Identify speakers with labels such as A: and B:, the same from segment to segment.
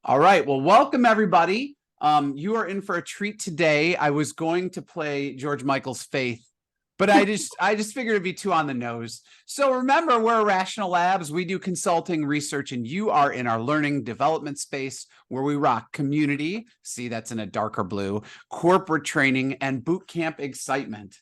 A: All right. Well, welcome everybody. You are in for a treat today. I was going to play George Michael's Faith, but I just figured it'd be too on the nose. So remember, we're Rational Labs. We do consulting, research, and you are in our learning development space where we rock community. See, that's in a darker blue, corporate training, and boot camp excitement.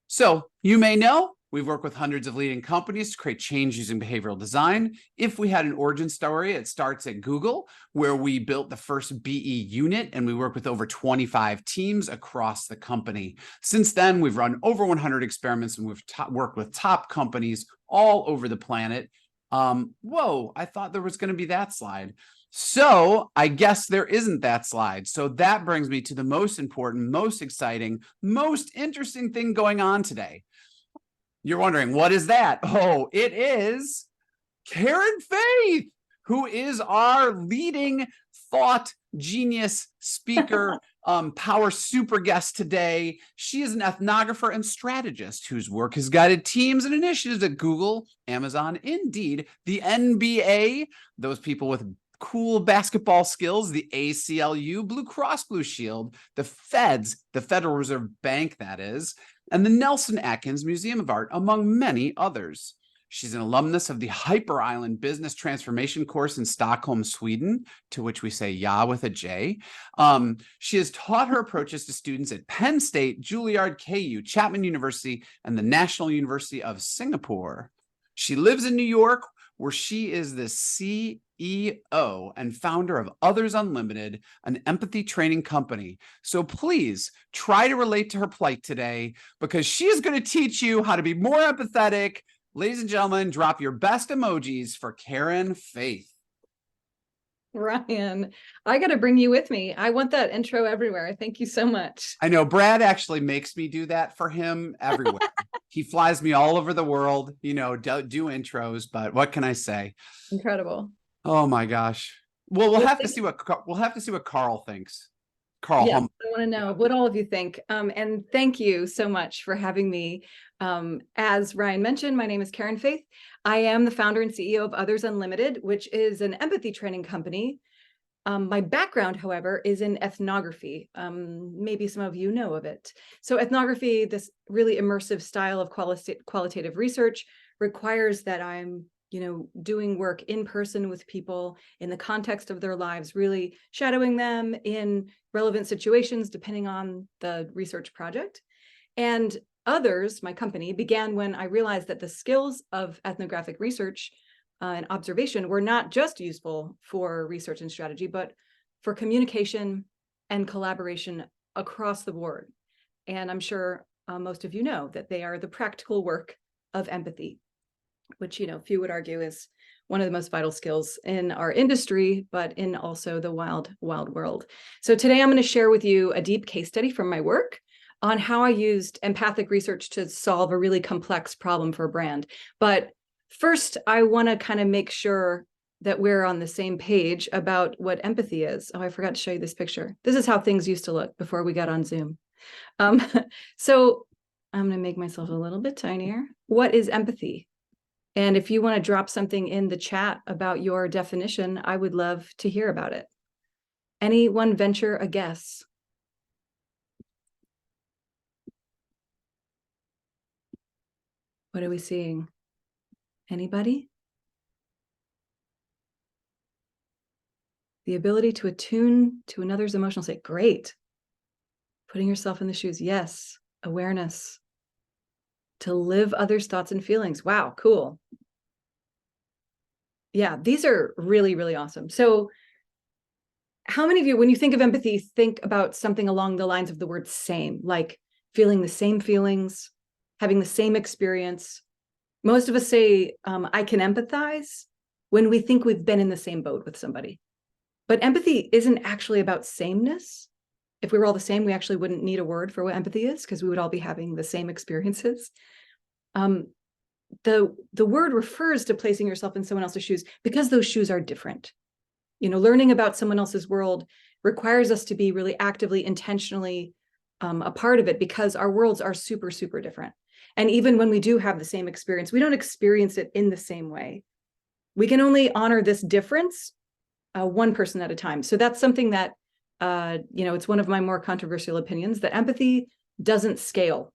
A: So you may know we've worked with hundreds of leading companies to create change using behavioral design. If we had an origin story, it starts at Google, where we built the first BE unit, and we work with over 25 teams across the company. Since then, we've run over 100 experiments, and we've worked with top companies all over the planet. Whoa, I thought there was going to be that slide. So I guess there isn't that slide. So that brings me to the most important, most exciting, most interesting thing going on today. You're wondering, what is that? Oh, it is Karen Faith, who is our leading thought genius speaker, power super guest today. She is an ethnographer and strategist whose work has guided teams and initiatives at Google, Amazon, Indeed, the NBA, those people with cool basketball skills, the ACLU, Blue Cross Blue Shield, the Feds, the Federal Reserve Bank, that is, and the Nelson Atkins Museum of Art, among many others. She's an alumnus of the Hyper Island Business Transformation course in Stockholm, Sweden, to which we say "ja" with a J. She has taught her approaches to students at Penn State, Juilliard, KU, Chapman University, and the National University of Singapore. She lives in New York, where she is the CEO and founder of Others Unlimited, an empathy training company. So please try to relate to her plight today, because she is going to teach you how to be more empathetic. Ladies and gentlemen, drop your best emojis for Karen Faith.
B: Ryan, I got to bring you with me. I want that intro everywhere. Thank you so much.
A: I know Brad actually makes me do that for him everywhere. He flies me all over the world, do intros, but what can I say?
B: Incredible.
A: Oh my gosh. Well, we'll have to see what Carl thinks. Carl,
B: yes, I want to know what all of you think. And thank you so much for having me. As Ryan mentioned, my name is Karen Faith. I am the founder and CEO of Others Unlimited, which is an empathy training company. My background, however, is in ethnography. Maybe some of you know of it. So ethnography, this really immersive style of qualitative research, requires that I'm doing work in person with people in the context of their lives, really shadowing them in relevant situations, depending on the research project. And Others, my company, began when I realized that the skills of ethnographic research and observation were not just useful for research and strategy, but for communication and collaboration across the board. And I'm sure most of you know that they are the practical work of empathy, which, few would argue is one of the most vital skills in our industry, but in also the wild, wild world. So today I'm going to share with you a deep case study from my work on how I used empathic research to solve a really complex problem for a brand. But first, I want to kind of make sure that we're on the same page about what empathy is. Oh, I forgot to show you this picture. This is how things used to look before we got on Zoom. So I'm going to make myself a little bit tinier. What is empathy? And if you want to drop something in the chat about your definition, I would love to hear about it. Anyone venture a guess? What are we seeing? Anybody? The ability to attune to another's emotional state. Great. Putting yourself in the shoes. Yes. Awareness. To live others' thoughts and feelings. Wow, cool. Yeah, these are really, really awesome. So how many of you, when you think of empathy, think about something along the lines of the word same, like feeling the same feelings, having the same experience? Most of us say, I can empathize when we think we've been in the same boat with somebody. But empathy isn't actually about sameness. If we were all the same, we actually wouldn't need a word for what empathy is, because we would all be having the same experiences. The word refers to placing yourself in someone else's shoes because those shoes are different. Learning about someone else's world requires us to be really actively, intentionally a part of it, because our worlds are super, super different. And even when we do have the same experience, we don't experience it in the same way. We can only honor this difference one person at a time. So that's something that, it's one of my more controversial opinions, that empathy doesn't scale.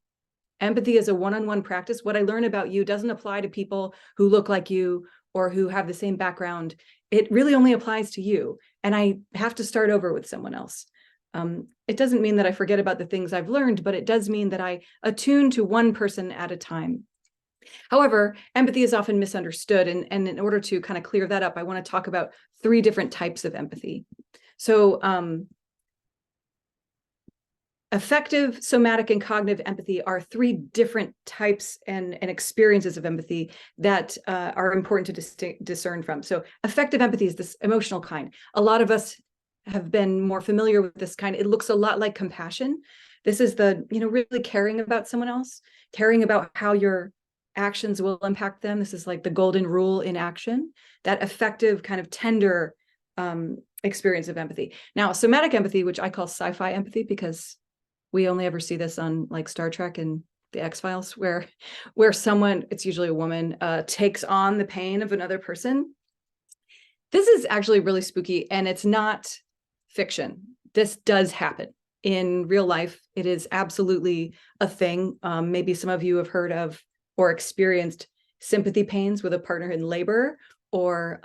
B: Empathy is a one-on-one practice. What I learn about you doesn't apply to people who look like you or who have the same background. It really only applies to you. And I have to start over with someone else. It doesn't mean that I forget about the things I've learned, but it does mean that I attune to one person at a time. However, empathy is often misunderstood. And in order to kind of clear that up, I want to talk about 3 different types of empathy. So affective, somatic, and cognitive empathy are 3 different types and experiences of empathy that are important to discern from. So affective empathy is this emotional kind. A lot of us have been more familiar with this kind. It looks a lot like compassion. This is the, really caring about someone else, caring about how your actions will impact them. This is like the golden rule in action, that affective kind of tender experience of empathy. Now, somatic empathy, which I call sci-fi empathy, because we only ever see this on like Star Trek and the X-Files, where someone, it's usually a woman, takes on the pain of another person. This is actually really spooky, and it's not fiction. This does happen in real life. It is absolutely a thing. Maybe some of you have heard of or experienced sympathy pains with a partner in labor, or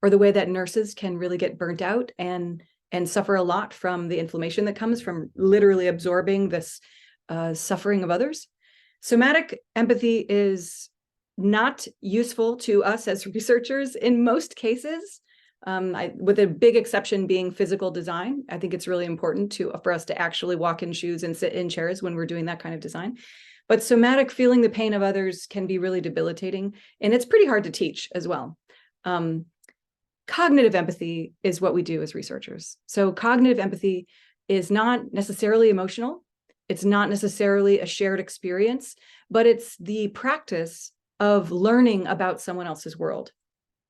B: the way that nurses can really get burnt out and suffer a lot from the inflammation that comes from literally absorbing this suffering of others. Somatic empathy is not useful to us as researchers in most cases, with a big exception being physical design. I think it's really important for us to actually walk in shoes and sit in chairs when we're doing that kind of design. But somatic, feeling the pain of others, can be really debilitating, and it's pretty hard to teach as well. Cognitive empathy is what we do as researchers. So cognitive empathy is not necessarily emotional. It's not necessarily a shared experience, but it's the practice of learning about someone else's world,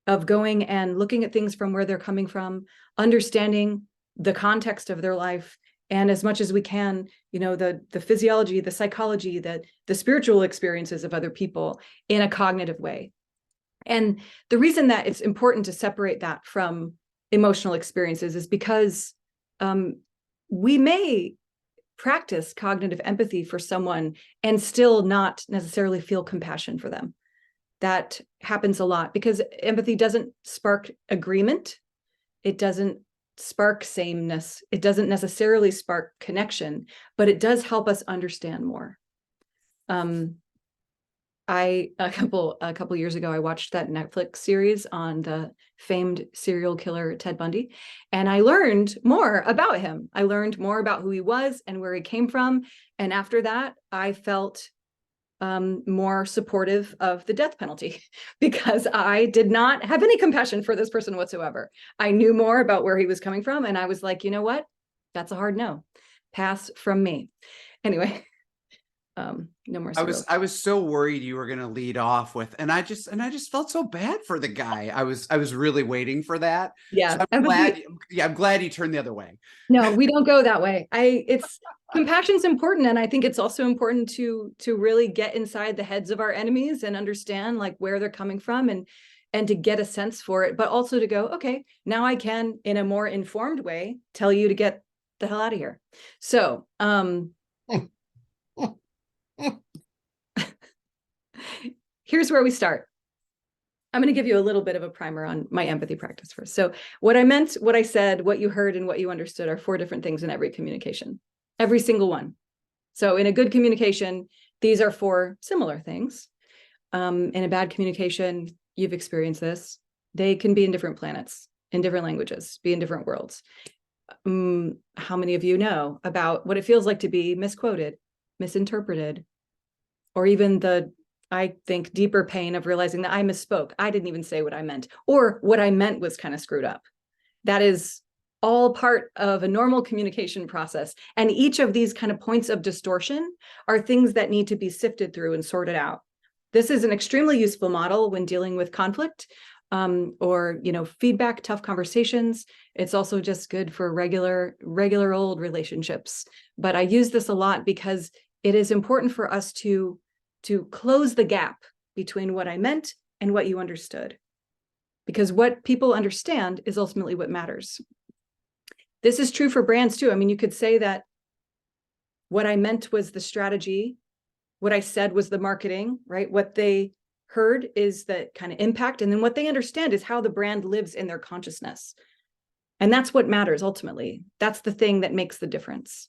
B: of going and looking at things from where they're coming from, understanding the context of their life, and as much as we can, the physiology, the psychology, the spiritual experiences of other people in a cognitive way. And the reason that it's important to separate that from emotional experiences is because we may practice cognitive empathy for someone and still not necessarily feel compassion for them. That happens a lot because empathy doesn't spark agreement. It doesn't spark sameness. It doesn't necessarily spark connection, but it does help us understand more. A couple years ago, I watched that Netflix series on the famed serial killer Ted Bundy, and I learned more about him. I learned more about who he was and where he came from. And after that, I felt more supportive of the death penalty because I did not have any compassion for this person whatsoever. I knew more about where he was coming from, and I was like, you know what? That's a hard no. Pass from me. Anyway. No more.
A: I was so worried you were going to lead off with, and I just felt so bad for the guy. I was really waiting for that.
B: Yeah.
A: So I'm glad you turned the other way.
B: No, we don't go that way. Compassion's important. And I think it's also important to really get inside the heads of our enemies and understand like where they're coming from and to get a sense for it, but also to go, okay, now I can, in a more informed way, tell you to get the hell out of here. So, here's where we start. I'm going to give you a little bit of a primer on my empathy practice first. So what I meant, what I said, what you heard, and what you understood are 4 different things in every communication, every single one. So in a good communication, these are 4 similar things. In a bad communication, you've experienced this. They can be in different planets, in different languages, be in different worlds. How many of you know about what it feels like to be misquoted, misinterpreted, or even I think, deeper pain of realizing that I misspoke. I didn't even say what I meant, or what I meant was kind of screwed up. That is all part of a normal communication process. And each of these kind of points of distortion are things that need to be sifted through and sorted out. This is an extremely useful model when dealing with conflict or feedback, tough conversations. It's also just good for regular old relationships. But I use this a lot because it is important for us to close the gap between what I meant and what you understood. because what people understand is ultimately what matters. This is true for brands too. I mean, you could say that what I meant was the strategy, what I said was the marketing, right? What they heard is the kind of impact, and then what they understand is how the brand lives in their consciousness. And that's what matters ultimately. That's the thing that makes the difference.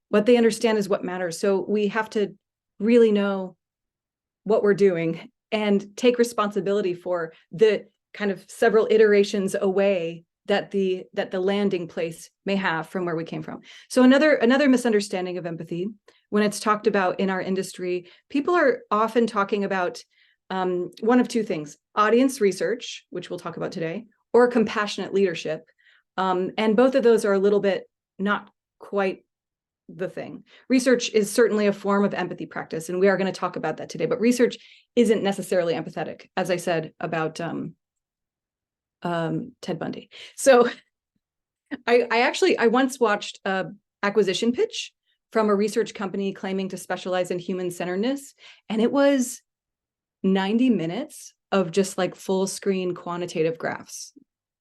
B: What they understand is what matters. So we have to really know what we're doing and take responsibility for the kind of several iterations away that the landing place may have from where we came from. So another misunderstanding of empathy, when it's talked about in our industry, people are often talking about one of two things: audience research, which we'll talk about today, or compassionate leadership. And both of those are a little bit not quite the thing. Research is certainly a form of empathy practice, and we are going to talk about that today, but research isn't necessarily empathetic, as I said about Ted Bundy. So I once watched a acquisition pitch from a research company claiming to specialize in human-centeredness, and it was 90 minutes of just like full screen quantitative graphs.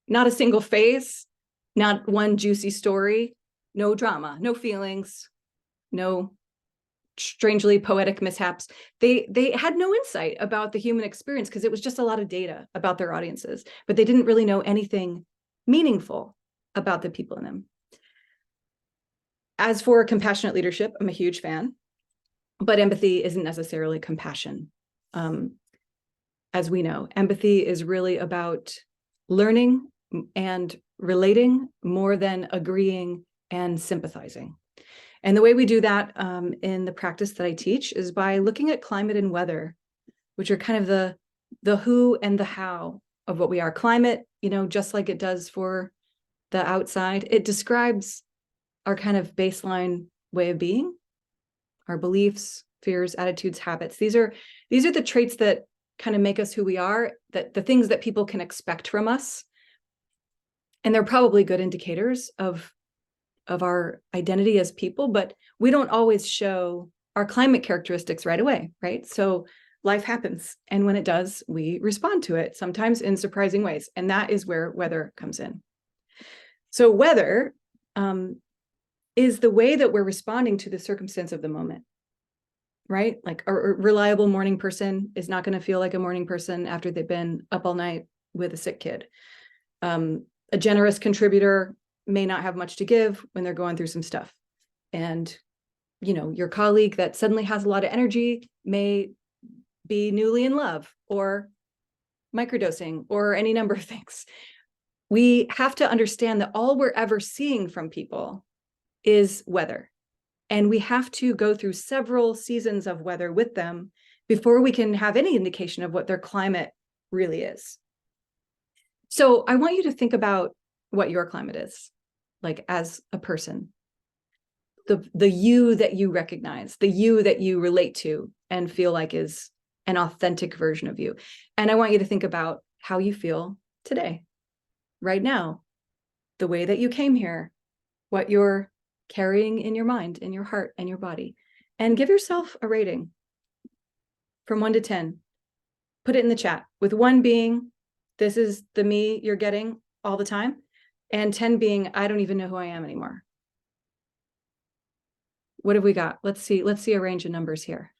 B: Not a single face, not one juicy story, no drama, no feelings, no strangely poetic mishaps. They had no insight about the human experience because it was just a lot of data about their audiences, but they didn't really know anything meaningful about the people in them. As for compassionate leadership, I'm a huge fan, but empathy isn't necessarily compassion. As we know, empathy is really about learning and relating more than agreeing and sympathizing. And the way we do that in the practice that I teach is by looking at climate and weather, which are kind of the who and the how of what we are. Climate, just like it does for the outside, it describes our kind of baseline way of being, our beliefs, fears, attitudes, habits. These are the traits that kind of make us who we are, that the things that people can expect from us. And they're probably good indicators of our identity as people, but we don't always show our climate characteristics right away, right? So life happens. And when it does, we respond to it, sometimes in surprising ways. And that is where weather comes in. So weather is the way that we're responding to the circumstance of the moment, right? Like a reliable morning person is not going to feel like a morning person after they've been up all night with a sick kid. A generous contributor may not have much to give when they're going through some stuff. And, your colleague that suddenly has a lot of energy may be newly in love or microdosing or any number of things. We have to understand that all we're ever seeing from people is weather. And we have to go through several seasons of weather with them before we can have any indication of what their climate really is. So I want you to think about what your climate is, like as a person, the you that you recognize, the you that you relate to and feel like is an authentic version of you. And I want you to think about how you feel today, right now, the way that you came here, what you're carrying in your mind, in your heart, and your body. And give yourself a rating from 1 to 10. Put it in the chat, with 1 being, this is the me you're getting all the time, and 10 being, I don't even know who I am anymore. What have we got? Let's see a range of numbers here.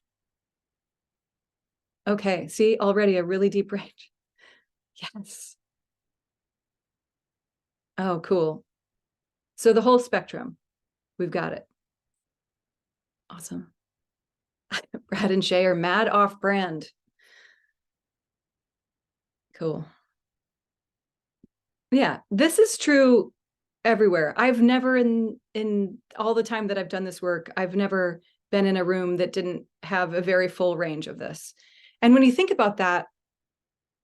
B: Okay, see, already a really deep range. Yes. Oh, cool. So the whole spectrum, we've got it. Awesome. Brad and Shay are mad off brand. Cool. Yeah, this is true everywhere. I've never in all the time that I've done this work, I've never been in a room that didn't have a very full range of this. And when you think about that,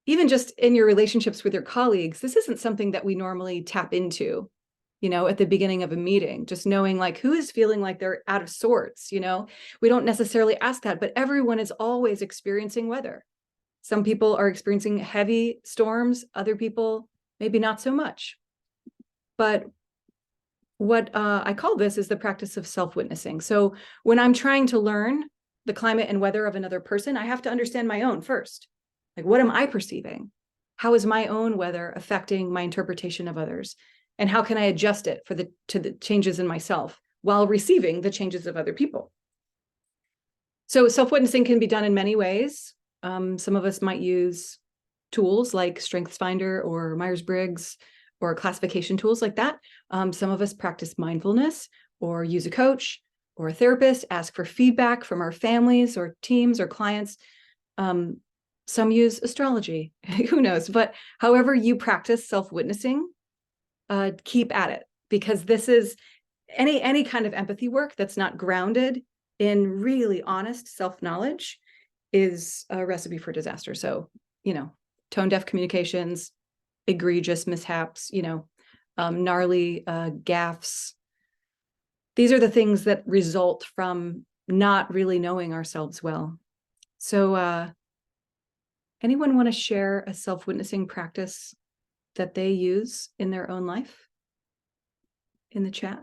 B: even just in your relationships with your colleagues, this isn't something that we normally tap into, at the beginning of a meeting, just knowing like who is feeling like they're out of sorts, we don't necessarily ask that, but everyone is always experiencing weather. Some people are experiencing heavy storms, other people maybe not so much. But what I call this is the practice of self-witnessing. So when I'm trying to learn the climate and weather of another person, I have to understand my own first. Like, what am I perceiving? How is my own weather affecting my interpretation of others? And how can I adjust it to the changes in myself while receiving the changes of other people? So self-witnessing can be done in many ways. Some of us might use tools like StrengthsFinder or Myers-Briggs or classification tools like that. Some of us practice mindfulness or use a coach or a therapist, ask for feedback from our families or teams or clients. Some use astrology, who knows? But however you practice self-witnessing, keep at it, because this is any kind of empathy work that's not grounded in really honest self-knowledge is a recipe for disaster. So, tone deaf communications, egregious mishaps, gnarly gaffes. These are the things that result from not really knowing ourselves well. So anyone want to share a self-witnessing practice that they use in their own life in the chat?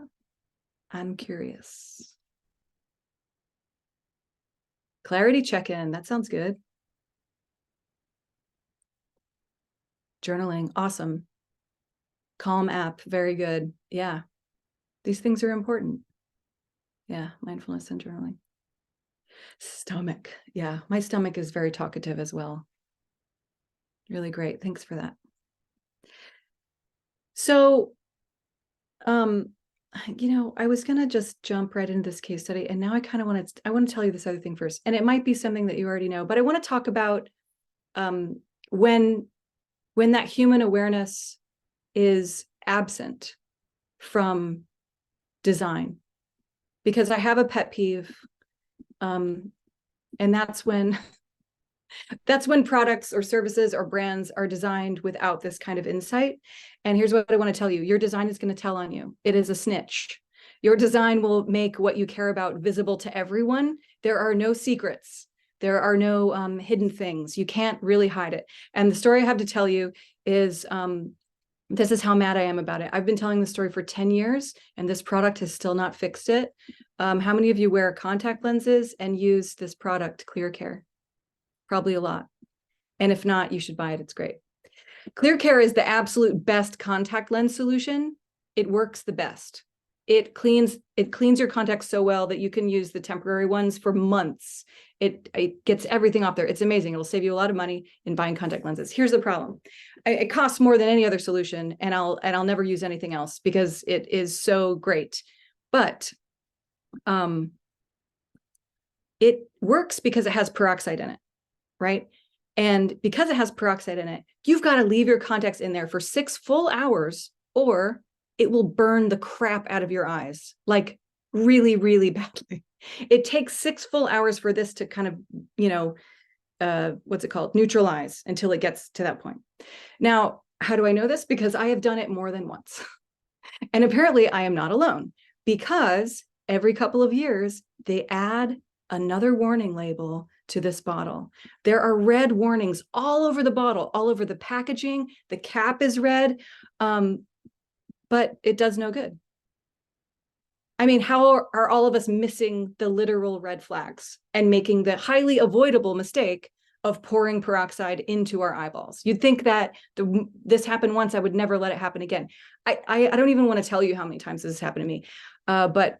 B: I'm curious. Clarity check-in, that sounds good. Journaling, awesome. Calm app, very good. Yeah, these things are important. Yeah, mindfulness and journaling. Stomach, yeah, my stomach is very talkative as well. Really great, thanks for that. So, I was gonna just jump right into this case study, and now I kind of want to tell you this other thing first, and it might be something that you already know, but I want to talk about when that human awareness is absent from design, because I have a pet peeve, and that's when products or services or brands are designed without this kind of insight. And here's what I want to tell you. Your design is going to tell on you. It is a snitch. Your design will make what you care about visible to everyone. There are no secrets. There are no hidden things. You can't really hide it. And the story I have to tell you is, this is how mad I am about it. I've been telling this story for 10 years, and this product has still not fixed it. How many of you wear contact lenses and use this product, ClearCare? Probably a lot. And if not, you should buy it. It's great. ClearCare is the absolute best contact lens solution. It works the best. It cleans your contacts so well that you can use the temporary ones for months. It gets everything off there. It's amazing. It'll save you a lot of money in buying contact lenses. Here's the problem. It costs more than any other solution, and I'll never use anything else because it is so great. But it works because it has peroxide in it, right? And because it has peroxide in it, you've got to leave your contacts in there for 6 full hours, or it will burn the crap out of your eyes, like really, really badly. It takes 6 full hours for this to kind of, what's it called? Neutralize until it gets to that point. Now, how do I know this? Because I have done it more than once. And apparently I am not alone, because every couple of years, they add another warning label to this bottle. There are red warnings all over the bottle, all over the packaging. The cap is red, but it does no good. I mean, how are all of us missing the literal red flags and making the highly avoidable mistake of pouring peroxide into our eyeballs? You'd think that this happened once, I would never let it happen again. I don't even want to tell you how many times this has happened to me, but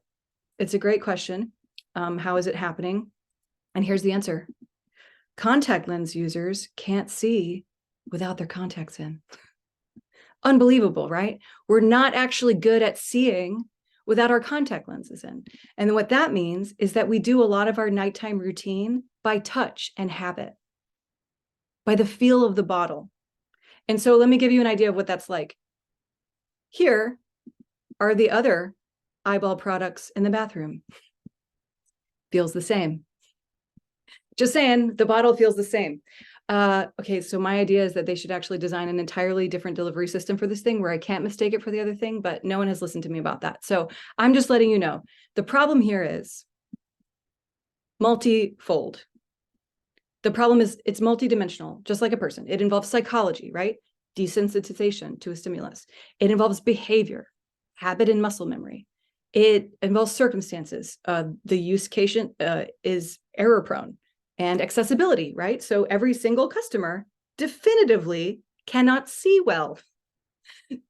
B: it's a great question. How is it happening? And here's the answer. Contact lens users can't see without their contacts in. Unbelievable, right? We're not actually good at seeing without our contact lenses in. And what that means is that we do a lot of our nighttime routine by touch and habit, by the feel of the bottle. And so let me give you an idea of what that's like. Here are the other eyeball products in the bathroom. Feels the same. Just saying, the bottle feels the same. Okay, so my idea is that they should actually design an entirely different delivery system for this thing where I can't mistake it for the other thing, but no one has listened to me about that. So I'm just letting you know. The problem here is multifold. The problem is it's multidimensional, just like a person. It involves psychology, right? Desensitization to a stimulus. It involves behavior, habit and muscle memory. It involves circumstances. The use case is error prone, and accessibility, right? So every single customer definitively cannot see well.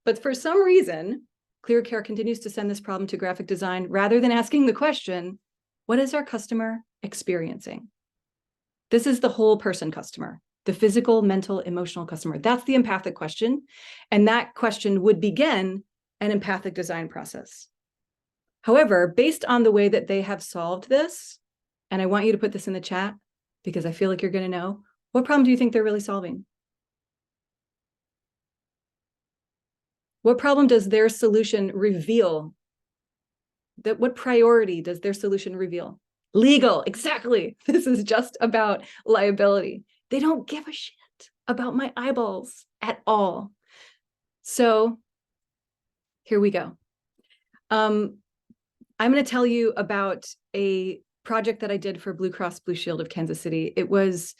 B: But for some reason, ClearCare continues to send this problem to graphic design rather than asking the question, what is our customer experiencing? This is the whole person customer, the physical, mental, emotional customer. That's the empathic question. And that question would begin an empathic design process. However, based on the way that they have solved this, and I want you to put this in the chat because I feel like you're going to know, what problem do you think they're really solving? What problem does their solution reveal? What priority does their solution reveal? Legal, exactly. This is just about liability. They don't give a shit about my eyeballs at all. So here we go. I'm going to tell you about a project that I did for Blue Cross Blue Shield of Kansas City. It was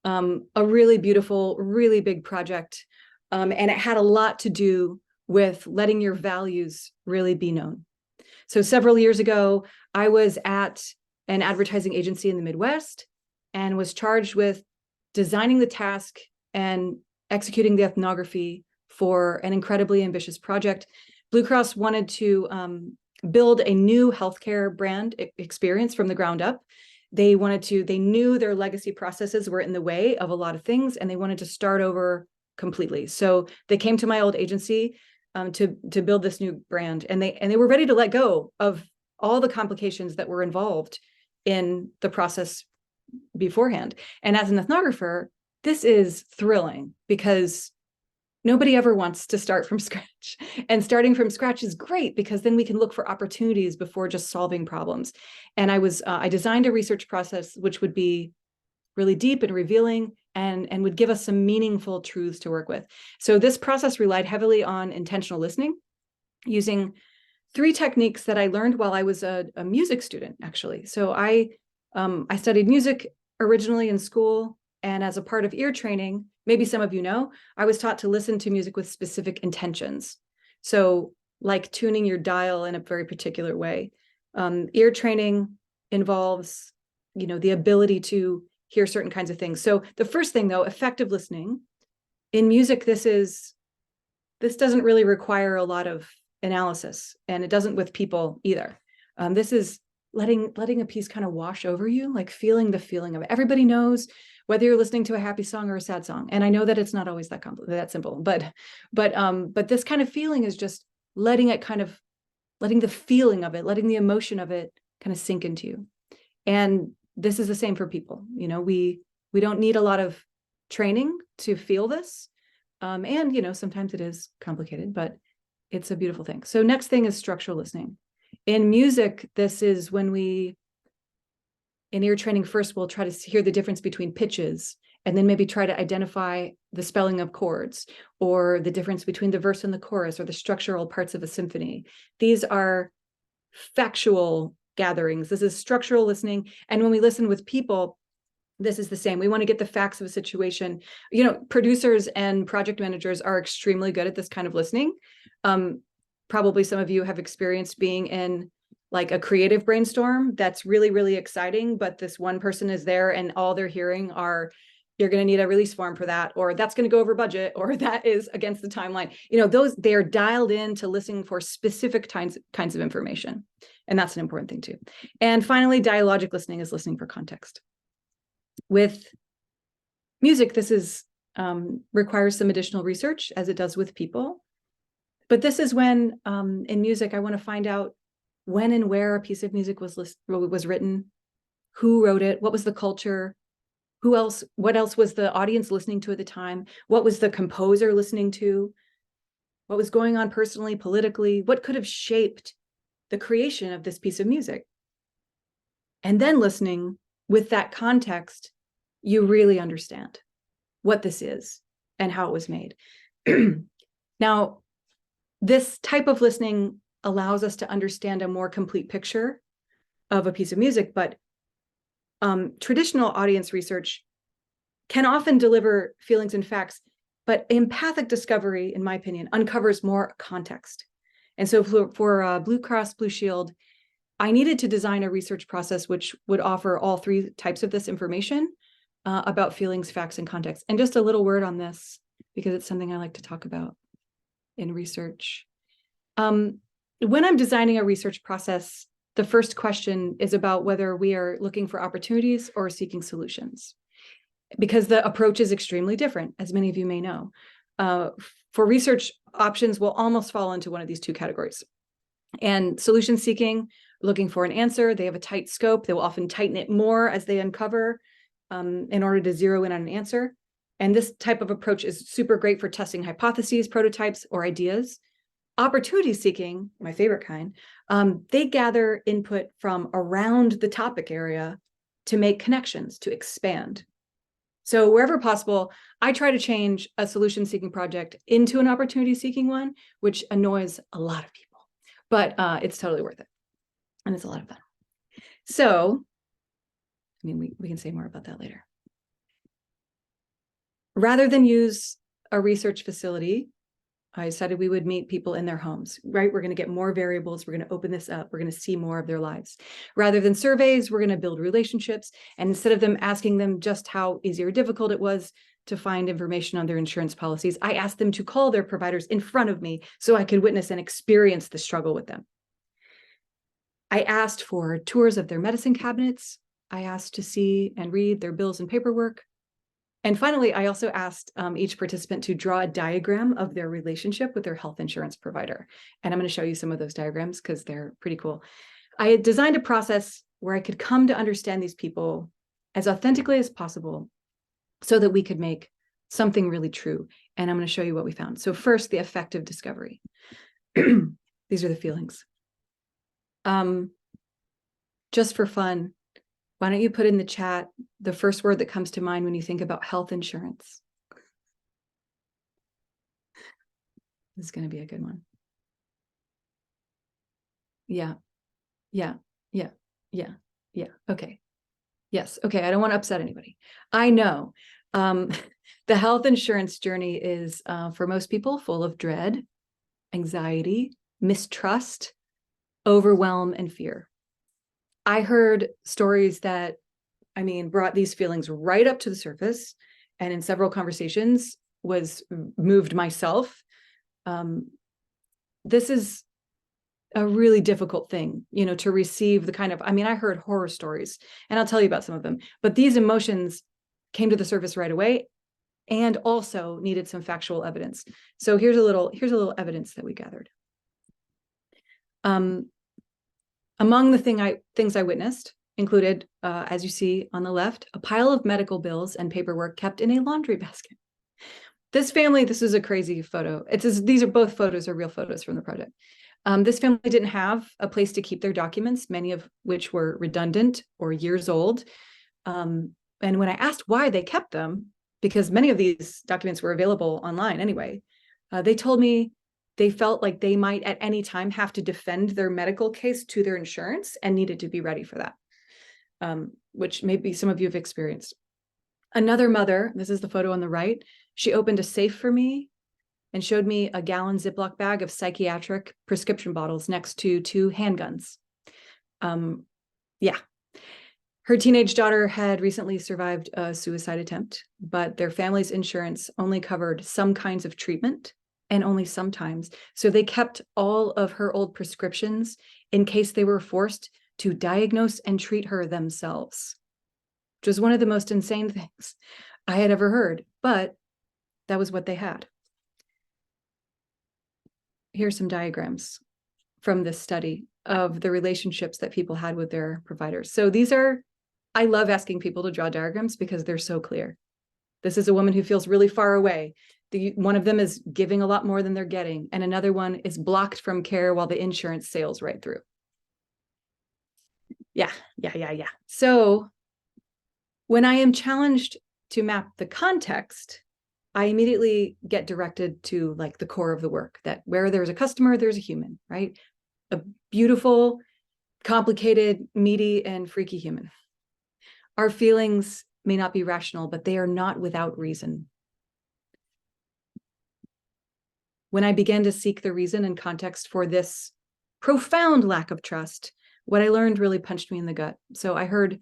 B: a really beautiful, really big project. And it had a lot to do with letting your values really be known. So several years ago, I was at an advertising agency in the Midwest and was charged with designing the task and executing the ethnography for an incredibly ambitious project. Blue Cross wanted to build a new healthcare brand experience from the ground up. They knew their legacy processes were in the way of a lot of things, and they wanted to start over completely. So they came to my old agency to build this new brand, and they were ready to let go of all the complications that were involved in the process beforehand. And as an ethnographer, this is thrilling because nobody ever wants to start from scratch. And starting from scratch is great because then we can look for opportunities before just solving problems. And I designed a research process which would be really deep and revealing and would give us some meaningful truths to work with. So this process relied heavily on intentional listening, using 3 techniques that I learned while I was a music student, actually. So I studied music originally in school, and as a part of ear training, maybe some of you know, I was taught to listen to music with specific intentions. So like tuning your dial in a very particular way. Ear training involves, the ability to hear certain kinds of things. So the first thing, though, effective listening. In music, this doesn't really require a lot of analysis, and it doesn't with people either. This is letting a piece kind of wash over you, like feeling the feeling of it. Everybody knows whether you're listening to a happy song or a sad song. And I know that it's not always that simple, but this kind of feeling is just letting the feeling of it, letting the emotion of it kind of sink into you. And this is the same for people. We don't need a lot of training to feel this. And sometimes it is complicated, but it's a beautiful thing. So next thing is structural listening. In music, this is when in ear training, first we'll try to hear the difference between pitches, and then maybe try to identify the spelling of chords or the difference between the verse and the chorus or the structural parts of a symphony. These are factual gatherings. This is structural listening. And when we listen with people, this is the same. We want to get the facts of a situation. Producers and project managers are extremely good at this kind of listening. Probably some of you have experienced being in like a creative brainstorm that's really, really exciting, but this one person is there and all they're hearing are, you're going to need a release form for that, or that's going to go over budget, or that is against the timeline. They're dialed in to listening for specific kinds of information. And that's an important thing too. And finally, dialogic listening is listening for context. With music, this requires some additional research, as it does with people. But this is when, in music, I want to find out when and where a piece of music was written, who wrote it, what was the culture, what else was the audience listening to at the time, what was the composer listening to, what was going on personally, politically, what could have shaped the creation of this piece of music. And then listening with that context, you really understand what this is and how it was made. Now, this type of listening allows us to understand a more complete picture of a piece of music, but traditional audience research can often deliver feelings and facts, but empathic discovery, in my opinion, uncovers more context. And so for Blue Cross Blue Shield, I needed to design a research process which would offer all 3 types of this information about feelings, facts, and context. And just a little word on this. because it's something I like to talk about in research. When I'm designing a research process, the first question is about whether we are looking for opportunities or seeking solutions, because the approach is extremely different, as many of you may know. For research, options will almost fall into one of these two categories. And solution seeking, looking for an answer, they have a tight scope. They will often tighten it more as they uncover in order to zero in on an answer. And this type of approach is super great for testing hypotheses, prototypes, or ideas. Opportunity seeking, my favorite kind, they gather input from around the topic area to make connections, to expand. So wherever possible, I try to change a solution seeking project into an opportunity seeking one, which annoys a lot of people, but it's totally worth it. And it's a lot of fun. So, I mean, we can say more about that later. Rather than use a research facility, I decided we would meet people in their homes, right? We're going to get more variables. We're going to open this up. We're going to see more of their lives. Rather than surveys, we're going to build relationships. And instead of them asking them just how easy or difficult it was to find information on their insurance policies, I asked them to call their providers in front of me so I could witness and experience the struggle with them. I asked for tours of their medicine cabinets. I asked to see and read their bills and paperwork. And finally, I also asked each participant to draw a diagram of their relationship with their health insurance provider. And I'm going to show you some of those diagrams because they're pretty cool. I had designed a process where I could come to understand these people as authentically as possible so that we could make something really true. And I'm going to show you what we found. So first, the affective discovery. These are the feelings. Just for fun, why don't you put in the chat the first word that comes to mind when you think about health insurance? This is going to be a good one. Yeah. Okay. Yes. Okay. I don't want to upset anybody. I know the health insurance journey is, for most people, full of dread, anxiety, mistrust, overwhelm, and fear. I heard stories that, brought these feelings right up to the surface, and in several conversations was moved myself. This is a really difficult thing, to receive the kind of, I heard horror stories, and I'll tell you about some of them, but these emotions came to the surface right away and also needed some factual evidence. So here's a little evidence that we gathered. Among the things I witnessed included, as you see on the left, a pile of medical bills and paperwork kept in a laundry basket. This family, this is a crazy photo. These are both photos are real photos from the project. This family didn't have a place to keep their documents, many of which were redundant or years old. And when I asked why they kept them, because many of these documents were available online anyway, they told me they felt like they might at any time have to defend their medical case to their insurance and needed to be ready for that, which maybe some of you have experienced. Another mother, this is the photo on the right, she opened a safe for me and showed me a gallon Ziploc bag of psychiatric prescription bottles next to 2 handguns. Her teenage daughter had recently survived a suicide attempt, but their family's insurance only covered some kinds of treatment and only sometimes. So they kept all of her old prescriptions in case they were forced to diagnose and treat her themselves, which was one of the most insane things I had ever heard, but that was what they had. Here's some diagrams from this study of the relationships that people had with their providers. So I love asking people to draw diagrams because they're so clear. This is a woman who feels really far away. One of them is giving a lot more than they're getting, and another one is blocked from care while the insurance sails right through. Yeah. So when I am challenged to map the context, I immediately get directed to like the core of the work, that where there's a customer, there's a human, right? A beautiful, complicated, meaty, and freaky human. Our feelings may not be rational, but they are not without reason. When I began to seek the reason and context for this profound lack of trust, what I learned really punched me in the gut. So I heard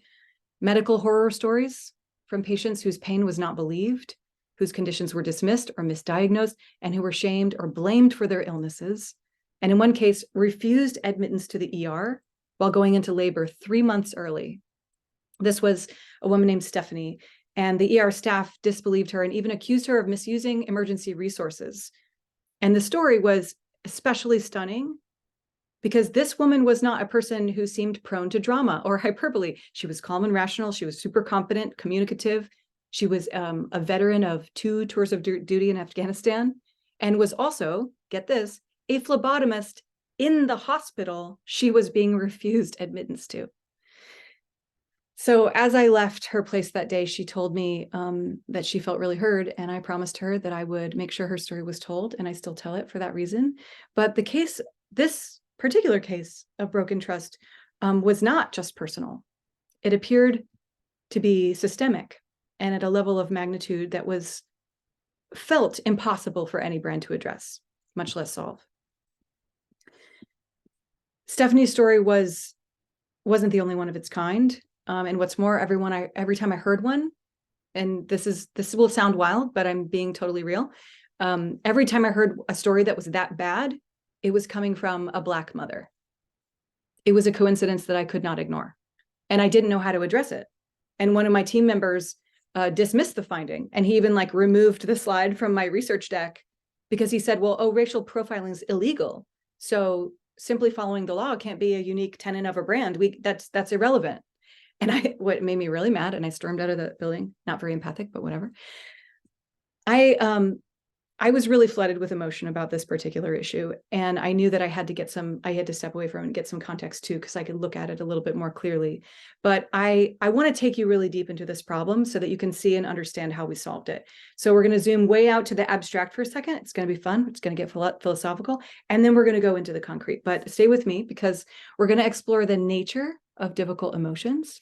B: medical horror stories from patients whose pain was not believed, whose conditions were dismissed or misdiagnosed, and who were shamed or blamed for their illnesses, and in one case, refused admittance to the ER while going into labor 3 months early. This was a woman named Stephanie, and the ER staff disbelieved her and even accused her of misusing emergency resources. And the story was especially stunning because this woman was not a person who seemed prone to drama or hyperbole. She was calm and rational. She was super competent, communicative. She was a veteran of 2 tours of duty in Afghanistan, and was also, get this, a phlebotomist in the hospital she was being refused admittance to. So as I left her place that day, she told me that she felt really heard, and I promised her that I would make sure her story was told, and I still tell it for that reason. But this particular case of broken trust was not just personal. It appeared to be systemic and at a level of magnitude that was felt impossible for any brand to address, much less solve. Stephanie's story wasn't the only one of its kind. And what's more, every time I heard one, and this will sound wild, but I'm being totally real. Every time I heard a story that was that bad, it was coming from a Black mother. It was a coincidence that I could not ignore, and I didn't know how to address it. And one of my team members dismissed the finding, and he even removed the slide from my research deck because he said, well, oh, racial profiling is illegal, so simply following the law can't be a unique tenet of a brand. That's irrelevant. And what made me really mad, and I stormed out of the building, not very empathic, but whatever. I was really flooded with emotion about this particular issue. And I knew that I had to step away from it and get some context too, because I could look at it a little bit more clearly. But I want to take you really deep into this problem so that you can see and understand how we solved it. So we're going to zoom way out to the abstract for a second. It's going to be fun. It's going to get philosophical. And then we're going to go into the concrete. But stay with me, because we're going to explore the nature of difficult emotions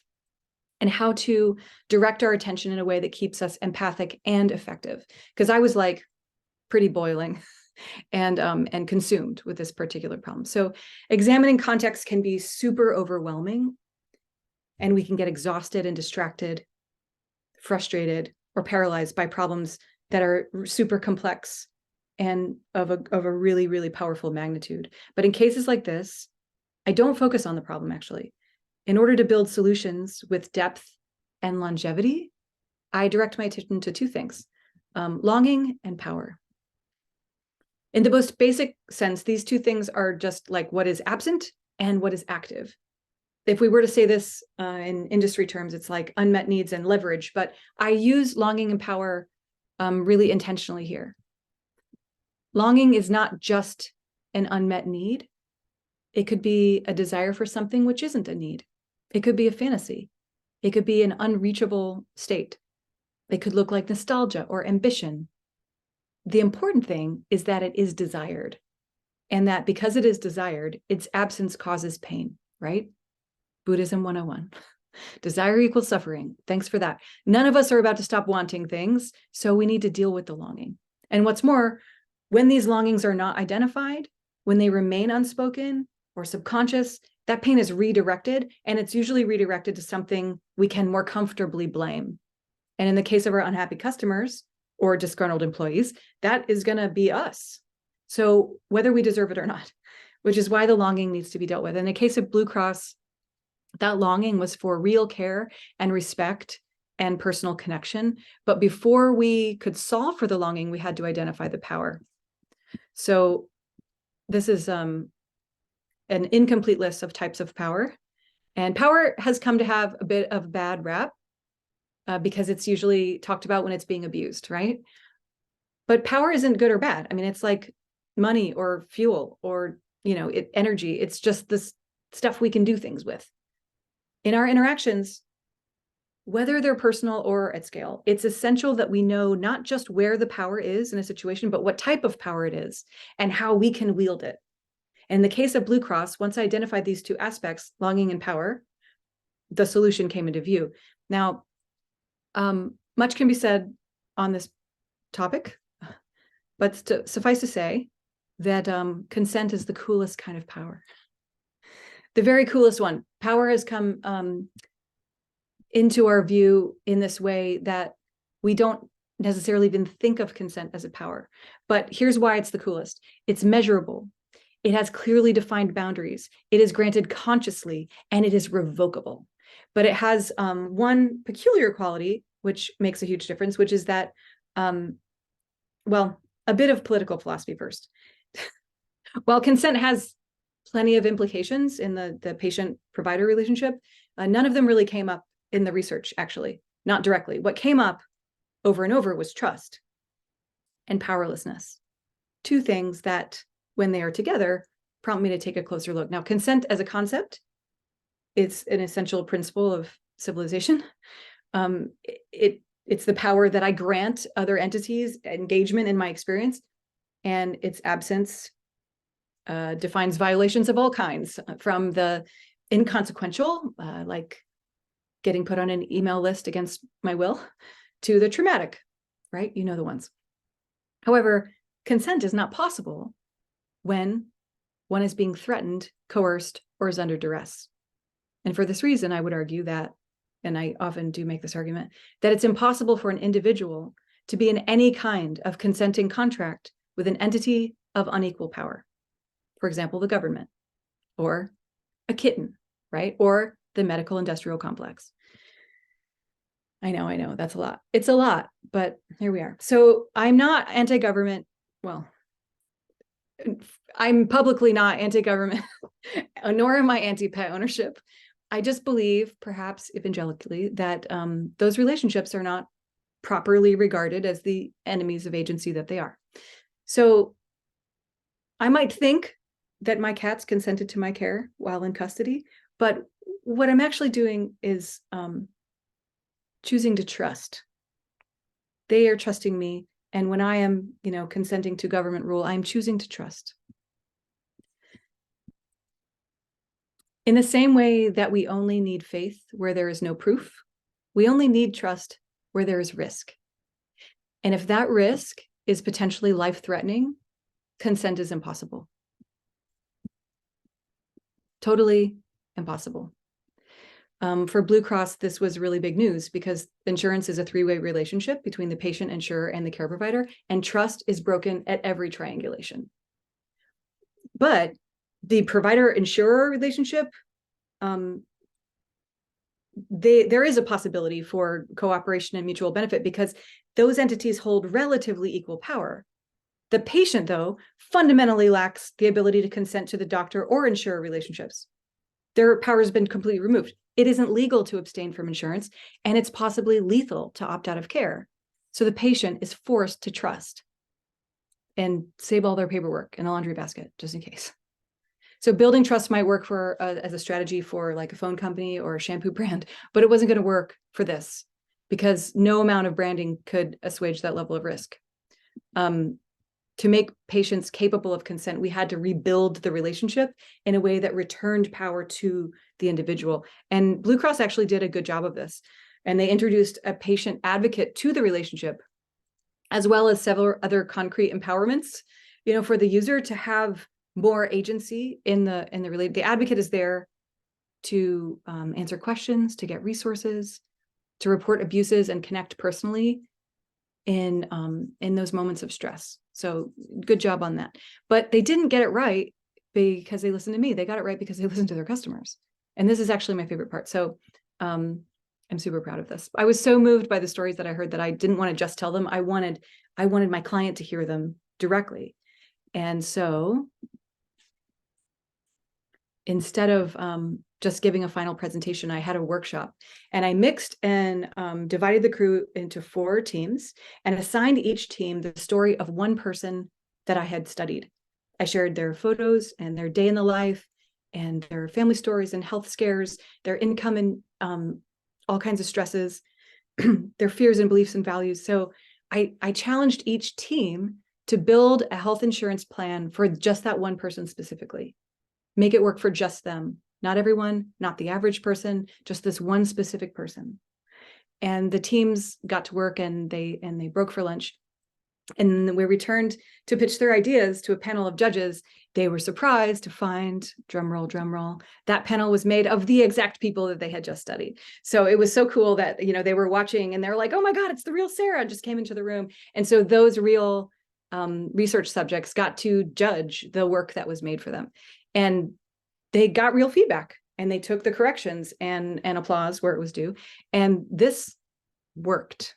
B: and how to direct our attention in a way that keeps us empathic and effective. Because I was pretty boiling and consumed with this particular problem. So examining context can be super overwhelming, and we can get exhausted and distracted, frustrated, or paralyzed by problems that are super complex and of a really, really powerful magnitude. But in cases like this, I don't focus on the problem, actually. In order to build solutions with depth and longevity, I direct my attention to 2 things, longing and power. In the most basic sense, these 2 things are just what is absent and what is active. If we were to say this in industry terms, it's like unmet needs and leverage, but I use longing and power really intentionally here. Longing is not just an unmet need. It could be a desire for something which isn't a need. It could be a fantasy. It could be an unreachable state. It could look like nostalgia or ambition. The important thing is that it is desired, and that because it is desired, its absence causes pain, right? Buddhism 101. Desire equals suffering. Thanks for that. None of us are about to stop wanting things, so we need to deal with the longing. And what's more, when these longings are not identified, when they remain unspoken or subconscious, that pain is redirected, and it's usually redirected to something we can more comfortably blame. And in the case of our unhappy customers or disgruntled employees, that is going to be us. So whether we deserve it or not, which is why the longing needs to be dealt with. In the case of Blue Cross, that longing was for real care and respect and personal connection. But before we could solve for the longing, we had to identify the power. So this is an incomplete list of types of power. And power has come to have a bit of bad rap because it's usually talked about when it's being abused, right? But power isn't good or bad. I mean, it's like money or fuel or, energy. It's just this stuff we can do things with. In our interactions, whether they're personal or at scale, it's essential that we know not just where the power is in a situation, but what type of power it is and how we can wield it. In the case of Blue Cross, once I identified these 2 aspects, longing and power, the solution came into view. Now, much can be said on this topic, but suffice to say that consent is the coolest kind of power. The very coolest one. Power has come into our view in this way that we don't necessarily even think of consent as a power. But here's why it's the coolest. It's measurable. It has clearly defined boundaries. It is granted consciously, and it is revocable. But it has one peculiar quality, which makes a huge difference, which is that, well, a bit of political philosophy first. While consent has plenty of implications in the patient-provider relationship, none of them really came up in the research, actually, not directly. What came up over and over was trust and powerlessness. Two things that, when they are together, prompt me to take a closer look. Now, consent as a concept, it's an essential principle of civilization. It's the power that I grant other entities engagement in my experience, and its absence defines violations of all kinds, from the inconsequential, like getting put on an email list against my will, to the traumatic, right? You know the ones. However, consent is not possible when one is being threatened, coerced, or is under duress. And for this reason, I would argue that, and I often do make this argument, that it's impossible for an individual to be in any kind of consenting contract with an entity of unequal power. For example, the government, or a kitten, right? Or the medical industrial complex. I know, that's a lot. It's a lot, but here we are. So I'm not anti-government. Well, I'm publicly not anti-government, nor am I anti-pet ownership. I just believe, perhaps evangelically, that those relationships are not properly regarded as the enemies of agency that they are. So I might think that my cats consented to my care while in custody, but what I'm actually doing is choosing to trust. They are trusting me, and when I am, consenting to government rule, I'm choosing to trust. In the same way that we only need faith where there is no proof, we only need trust where there is risk. And if that risk is potentially life-threatening, consent is impossible. Totally impossible. For Blue Cross, this was really big news because insurance is a three-way relationship between the patient, insurer, and the care provider, and trust is broken at every triangulation. But the provider-insurer relationship, there is a possibility for cooperation and mutual benefit because those entities hold relatively equal power. The patient, though, fundamentally lacks the ability to consent to the doctor or insurer relationships. Their power has been completely removed. It isn't legal to abstain from insurance, and it's possibly lethal to opt out of care. So the patient is forced to trust and save all their paperwork in a laundry basket, just in case. So building trust might work for as a strategy for like a phone company or a shampoo brand, but it wasn't going to work for this because no amount of branding could assuage that level of risk. To make patients capable of consent, we had to rebuild the relationship in a way that returned power to the individual. And Blue Cross actually did a good job of this. And they introduced a patient advocate to the relationship, as well as several other concrete empowerments, for the user to have more agency in the relationship. The advocate is there to answer questions, to get resources, to report abuses, and connect personally in those moments of stress. So good job on that. But they didn't get it right because they listened to me. They got it right because they listened to their customers. And this is actually my favorite part. So I'm super proud of this. I was so moved by the stories that I heard that I didn't want to just tell them. I wanted my client to hear them directly. And so instead of just giving a final presentation, I had a workshop, and I mixed and divided the crew into 4 teams and assigned each team the story of one person that I had studied. I shared their photos and their day in the life and their family stories and health scares, their income and all kinds of stresses, their fears and beliefs and values. So I challenged each team to build a health insurance plan for just that one person specifically. Make it work for just them. Not everyone, not the average person, just this one specific person. And the teams got to work and they broke for lunch. And we returned to pitch their ideas to a panel of judges. they were surprised to find, drum roll, that panel was made of the exact people that they had just studied. So it was so cool that, you know, they were watching and they're like, oh my God, it's the real Sarah, just came into the room. And so those real research subjects got to judge the work that was made for them. And they got real feedback and they took the corrections and applause where it was due. And this worked.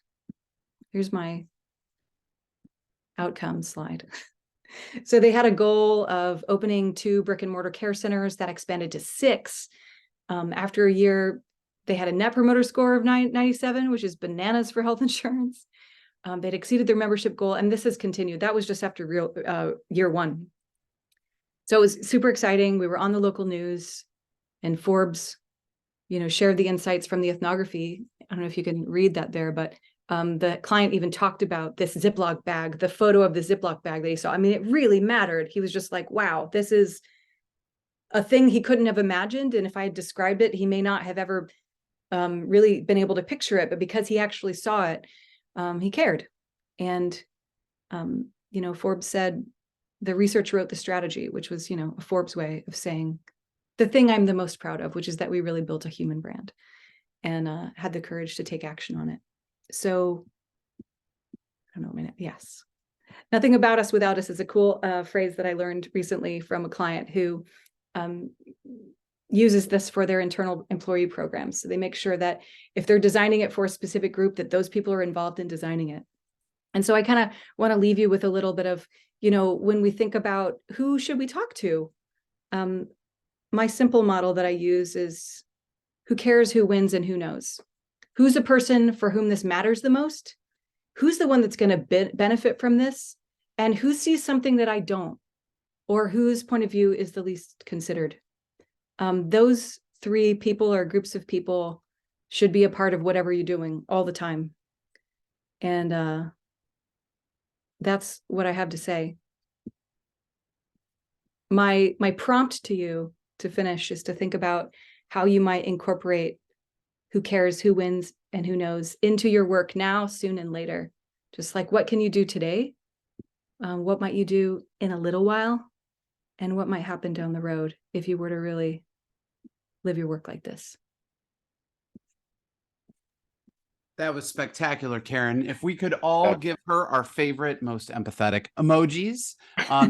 B: Here's my outcome slide. So they had a goal of opening 2 brick and mortar care centers that expanded to 6. After a year, they had a net promoter score of 97, which is bananas for health insurance. They'd exceeded their membership goal, and this has continued. That was just after year 1. So it was super exciting. We were on the local news, and Forbes, you know, shared the insights from the ethnography. I don't know if you can read that there, but the client even talked about this Ziploc bag, the photo of the Ziploc bag that he saw. I mean, it really mattered. He was just like, wow, this is a thing he couldn't have imagined. And if I had described it, he may not have ever really been able to picture it. But because he actually saw it, he cared. And, you know, Forbes said the research wrote the strategy, which was, you know, a Forbes way of saying the thing I'm the most proud of, which is that we really built a human brand and had the courage to take action on it. So, I don't know, yes. Nothing about us without us is a cool phrase that I learned recently from a client who uses this for their internal employee programs. So they make sure that if they're designing it for a specific group, that those people are involved in designing it. And so I kind of want to leave you with a little bit of, you know, when we think about who should we talk to, my simple model that I use is who cares, who wins, and who knows. Who's the person for whom this matters the most? Who's the one that's going to benefit from this? And who sees something that I don't? Or whose point of view is the least considered? Those 3 people or groups of people should be a part of whatever you're doing all the time. And that's what I have to say. My prompt to you to finish is to think about how you might incorporate who cares, who wins, and who knows into your work now, soon, and later. Just like, what can you do today? What might you do in a little while? And what might happen down the road if you were to really live your work like this?
A: That was spectacular, Karen. If we could all give her our favorite, most empathetic emojis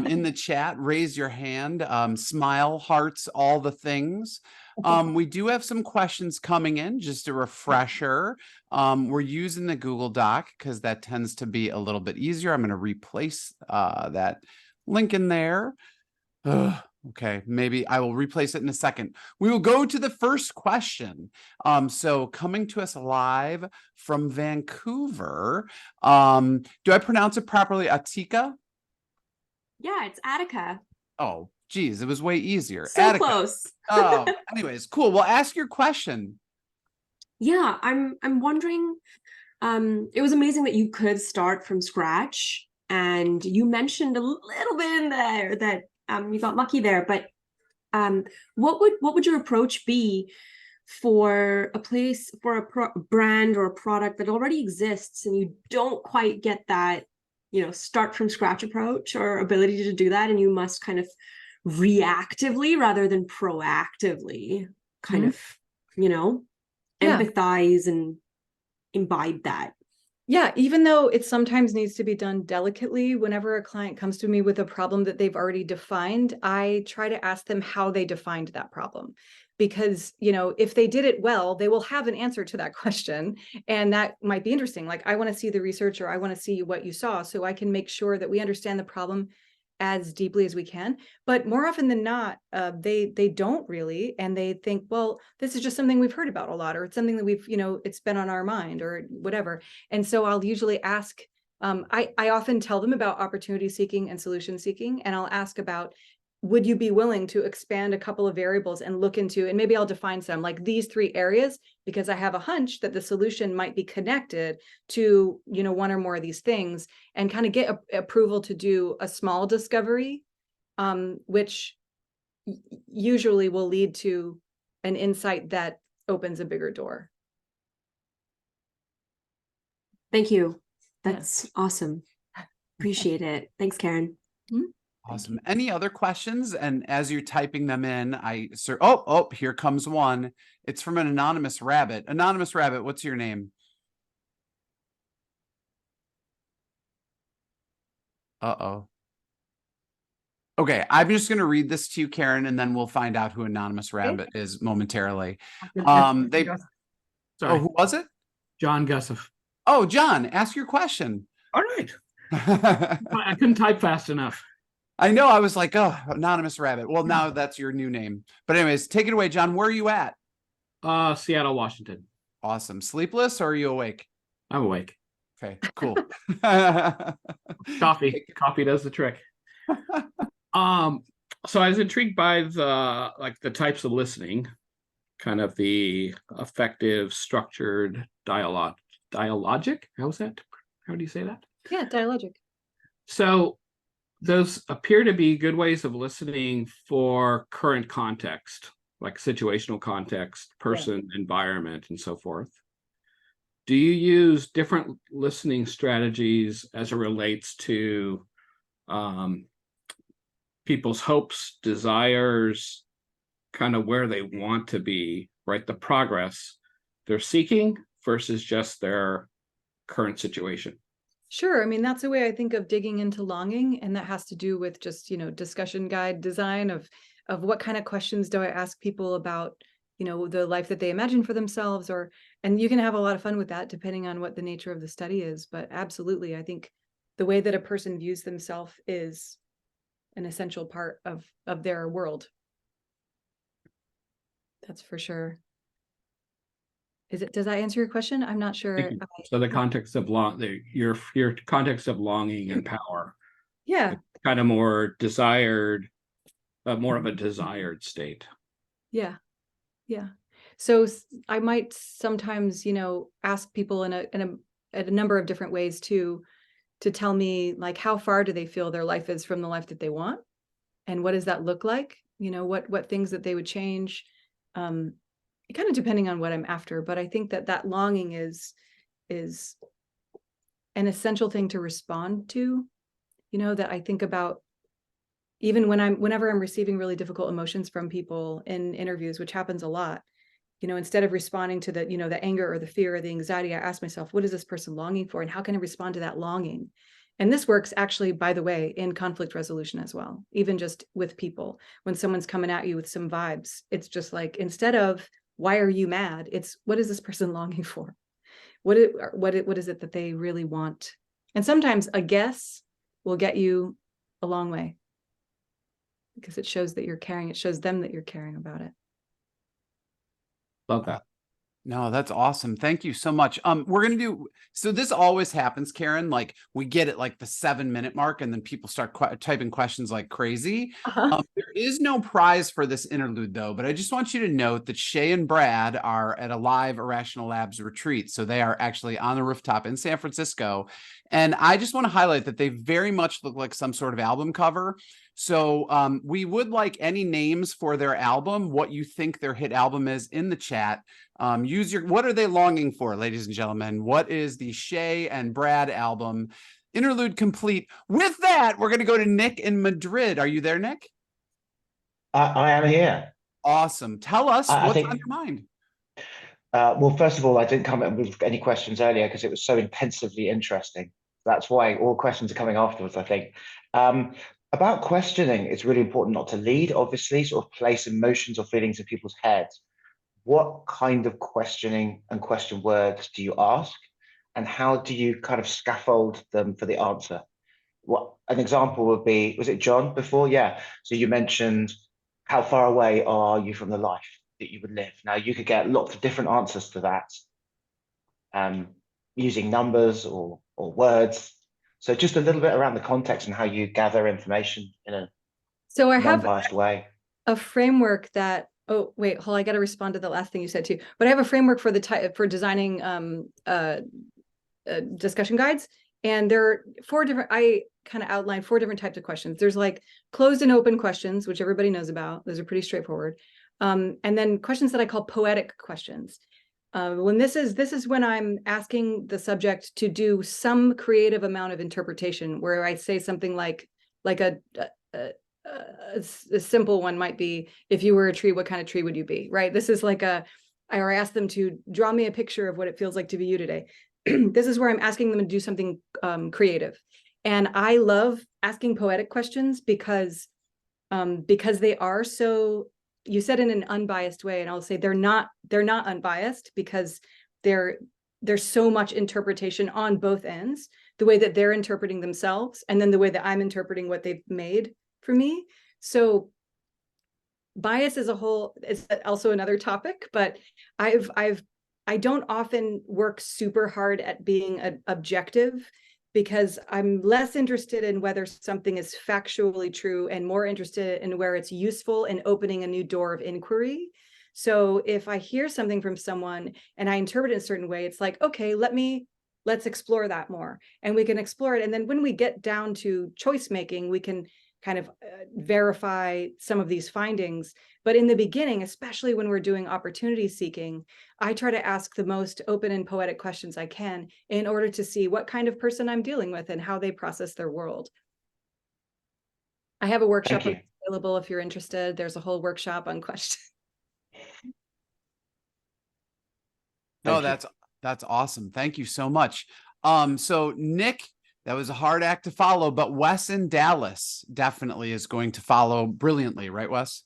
A: in the chat, raise your hand, smile, hearts, all the things. We do have some questions coming in, just a refresher. We're using the Google Doc because that tends to be a little bit easier. I'm going to replace that link in there. Okay, maybe I will replace it in a second. We will go to the first question. So coming to us live from Vancouver, do I pronounce it properly? Atika?
C: Yeah, it's Attica.
A: Oh, geez, it was way easier.
C: So
A: Attica.
C: close.
A: Oh, anyways, cool. Well, ask your question.
C: Yeah, I'm wondering, it was amazing that you could start from scratch, and you mentioned a little bit in there that you got lucky there, but what would your approach be for a place, for a brand or a product that already exists and you don't quite get that, you know, start from scratch approach or ability to do that, and you must kind of reactively rather than proactively kind of, you know, empathize and imbibe that?
B: Yeah, even though it sometimes needs to be done delicately, whenever a client comes to me with a problem that they've already defined, I try to ask them how they defined that problem. Because, you know, if they did it well, they will have an answer to that question. And that might be interesting. Like, I want to see the research, or I want to see what you saw, so I can make sure that we understand the problem as deeply as we can. But more often than not, they don't really, and they think, well, this is just something we've heard about a lot, or it's something that we've, you know, it's been on our mind or whatever. And so I'll usually ask, I often tell them about opportunity seeking and solution seeking, and I'll ask about, would you be willing to expand a couple of variables and look into, and maybe I'll define some, like these 3 areas, because I have a hunch that the solution might be connected to, you know, one or more of these things, and kind of get approval to do a small discovery, which usually will lead to an insight that opens a bigger door.
C: Thank you. That's awesome. Appreciate it. Thanks, Karen.
B: Mm-hmm.
A: Awesome. Any other questions? And as you're typing them in, oh, here comes one. It's from an anonymous rabbit. Anonymous rabbit, what's your name? Uh-oh. Okay, I'm just going to read this to you, Karen, and then we'll find out who Anonymous Rabbit is momentarily.
D: Sorry.
A: Oh, who was it?
D: John Gussif.
A: Oh, John, ask your question.
D: All right. I couldn't type fast enough.
A: I know. I was like, oh, Anonymous Rabbit. Well, now that's your new name. But anyways, take it away, John. Where are you at?
D: Seattle, Washington.
A: Awesome. Sleepless or are you awake?
D: I'm awake.
A: Okay, cool.
D: Coffee does the trick. So I was intrigued by the types of listening, kind of the effective, structured dialogic. How's that? How do you say that?
B: Yeah, dialogic.
D: So those appear to be good ways of listening for current context, like situational context, person, environment, and so forth. Do you use different listening strategies as it relates to people's hopes, desires, kind of where they want to be, right? The progress they're seeking versus just their current situation?
B: Sure. I mean, that's a way I think of digging into longing, and that has to do with just, discussion guide design of what kind of questions do I ask people about, the life that they imagine for themselves, and you can have a lot of fun with that depending on what the nature of the study is. But absolutely, I think the way that a person views themselves is an essential part of their world. That's for sure. Does that answer your question? I'm not sure.
D: So the context of your context of longing and power.
B: Yeah.
D: Kind of more desired, more of a desired state.
B: Yeah. Yeah. So I might sometimes, ask people in a number of different ways to tell me, like, how far do they feel their life is from the life that they want? And what does that look like? What things that they would change? Kind of depending on what I'm after, but I think that longing is an essential thing to respond to, that I think about even whenever I'm receiving really difficult emotions from people in interviews, which happens a lot. Instead of responding to the, the anger or the fear or the anxiety, I ask myself, what is this person longing for? And how can I respond to that longing? And this works actually, by the way, in conflict resolution as well, even just with people. When someone's coming at you with some vibes, it's just like, instead of, why are you mad? It's, what is this person longing for? What is it that they really want? And sometimes a guess will get you a long way because it shows that you're caring. It shows them that you're caring about it.
D: Love that.
A: No, that's awesome. Thank you so much. We're going to do, so this always happens, Karen, like we get at like the 7-minute mark and then people start typing questions like crazy. There is no prize for this interlude though, but I just want you to note that Shay and Brad are at a live Irrational Labs retreat. So they are actually on the rooftop in San Francisco. And I just want to highlight that they very much look like some sort of album cover. So we would like any names for their album, what you think their hit album is, in the chat. What are they longing for, ladies and gentlemen? What is the Shay and Brad album? Interlude complete. With that, we're going to go to Nick in Madrid. Are you there, Nick?
E: I am here.
A: Awesome. Tell us what's on your mind.
E: Well, first of all, I didn't come up with any questions earlier because it was so intensively interesting. That's why all questions are coming afterwards, I think. About questioning, it's really important not to lead, obviously, sort of place emotions or feelings in people's heads. What kind of questioning and question words do you ask? And how do you kind of scaffold them for the answer? What an example would be, was it John before? Yeah. So you mentioned, how far away are you from the life that you would live? Now you could get lots of different answers to that, using numbers or words. So just a little bit around the context and how you gather information in a non-biased way.
B: A framework that, oh wait, hold on, I got to respond to the last thing you said too. But I have a framework for for designing discussion guides, and there are 4 different. I kind of outlined 4 different types of questions. There's like closed and open questions, which everybody knows about. Those are pretty straightforward. And then questions that I call poetic questions. When this is when I'm asking the subject to do some creative amount of interpretation, where I say something like a simple one might be, if you were a tree, what kind of tree would you be, right? This is like or I ask them to draw me a picture of what it feels like to be you today. This is where I'm asking them to do something creative. And I love asking poetic questions because they are so, you said in an unbiased way, and I'll say they're not unbiased, because there's so much interpretation on both ends, the way that they're interpreting themselves and then the way that I'm interpreting what they've made for me. So bias as a whole is also another topic, but I don't often work super hard at being objective, because I'm less interested in whether something is factually true and more interested in where it's useful in opening a new door of inquiry. So if I hear something from someone and I interpret it in a certain way, it's like, okay, let's explore that more, and we can explore it. And then when we get down to choice making, we can kind of verify some of these findings. But in the beginning, especially when we're doing opportunity seeking, I try to ask the most open and poetic questions I can in order to see what kind of person I'm dealing with and how they process their world. I have a workshop available if you're interested. There's a whole workshop on questions.
A: No, that's awesome. Thank you so much. So Nick, that was a hard act to follow, but Wes in Dallas definitely is going to follow brilliantly, right, Wes?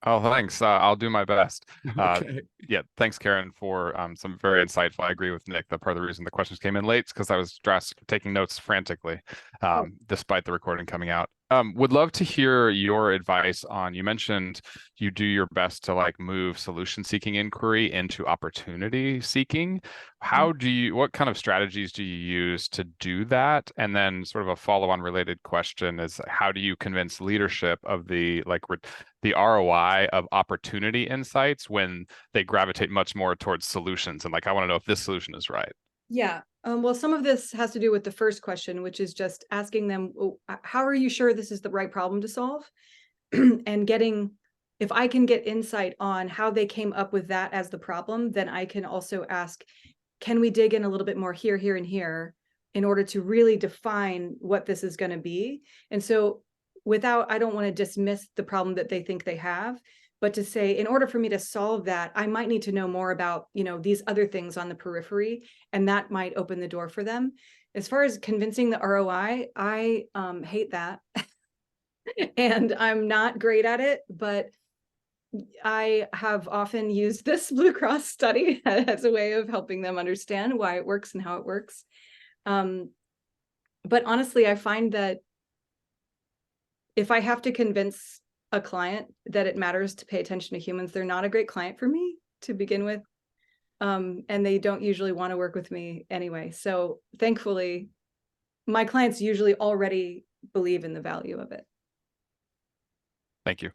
F: Oh, thanks. I'll do my best.
A: Okay.
F: Yeah, thanks, Karen, for some very insightful. I agree with Nick that part of the reason the questions came in late is because I was taking notes frantically, despite the recording coming out. Would love to hear your advice on, you mentioned you do your best to like move solution seeking inquiry into opportunity seeking. What kind of strategies do you use to do that? And then sort of a follow-on related question is, how do you convince leadership of the ROI of opportunity insights when they gravitate much more towards solutions? And like, I want to know if this solution is right.
B: Yeah. Well, some of this has to do with the first question, which is just asking them, how are you sure this is the right problem to solve? And if I can get insight on how they came up with that as the problem, then I can also ask, can we dig in a little bit more here, here, and here in order to really define what this is going to be? And so I don't want to dismiss the problem that they think they have, but to say, in order for me to solve that, I might need to know more about, these other things on the periphery, and that might open the door for them. As far as convincing the ROI, I hate that. And I'm not great at it, but I have often used this Blue Cross study as a way of helping them understand why it works and how it works. But honestly, I find that if I have to convince a client that it matters to pay attention to humans, they're not a great client for me to begin with. And they don't usually want to work with me anyway. So thankfully, my clients usually already believe in the value of it.
F: Thank you.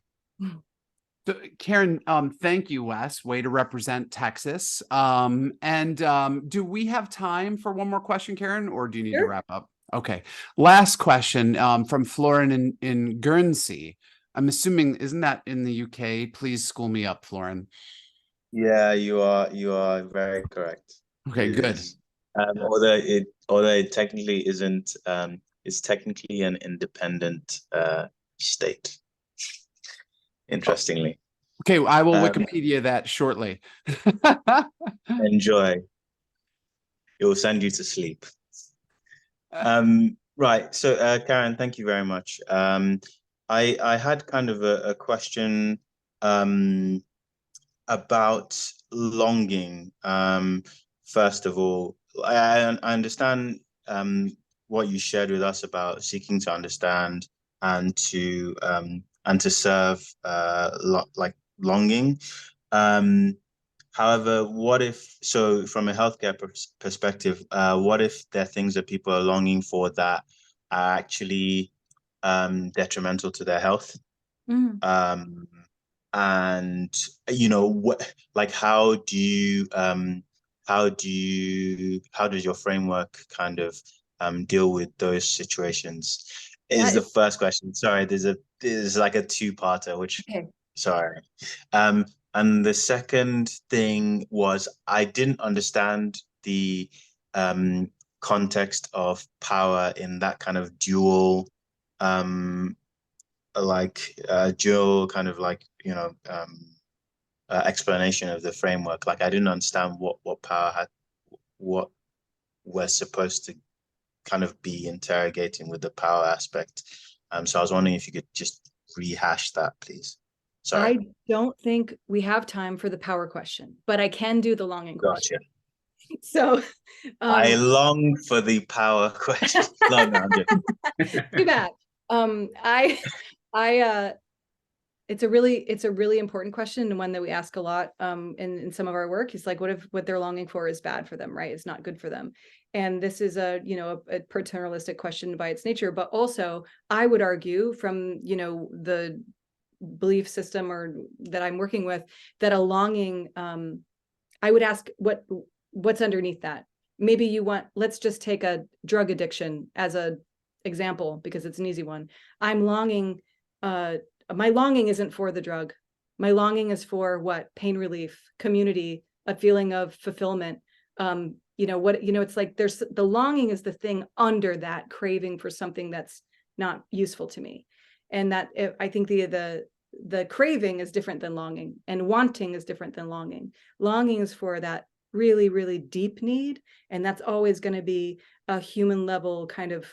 A: So, Karen, thank you, Wes. Way to represent Texas. Do we have time for one more question, Karen, or do you need to wrap up? Okay. Last question from Florin in Guernsey. I'm assuming, isn't that in the UK? Please school me up, Florin.
G: Yeah, you are very correct.
A: Okay, good.
G: Although it technically isn't, it's technically an independent state. Interestingly.
A: Okay, I will Wikipedia that shortly.
G: Enjoy. It will send you to sleep. Right. So, Karen, thank you very much. I had kind of a question about longing. First of all, I understand what you shared with us about seeking to understand and to serve, like longing. However, from a healthcare perspective, what if there are things that people are longing for that are actually detrimental to their health? And how does your framework kind of deal with those situations? Is the first question. Sorry, there's like a two-parter, which sorry. And the second thing was, I didn't understand the context of power in that kind of dual Jill kind of like, explanation of the framework. Like I didn't understand what power had, what we're supposed to kind of be interrogating with the power aspect. So I was wondering if you could just rehash that, please. Sorry.
B: I don't think we have time for the power question, but I can do the longing question.
G: Gotcha.
B: So
G: I long for the power question. No, I'm joking.
B: too bad. It's a really important question, and one that we ask a lot in some of our work. Is like, what if what they're longing for is bad for them, right? It's not good for them. And this is a paternalistic question by its nature, but also I would argue from, the belief system or that I'm working with, that a longing, I would ask what's underneath that. Maybe let's just take a drug addiction as a example because it's an easy one. I'm longing, my longing isn't for the drug. My longing is for what? Pain relief, community, a feeling of fulfillment. It's like there's the longing is the thing under that craving for something that's not useful to me. And that I think the craving is different than longing, and wanting is different than longing. Longing is for that really, really deep need. And that's always going to be a human level kind of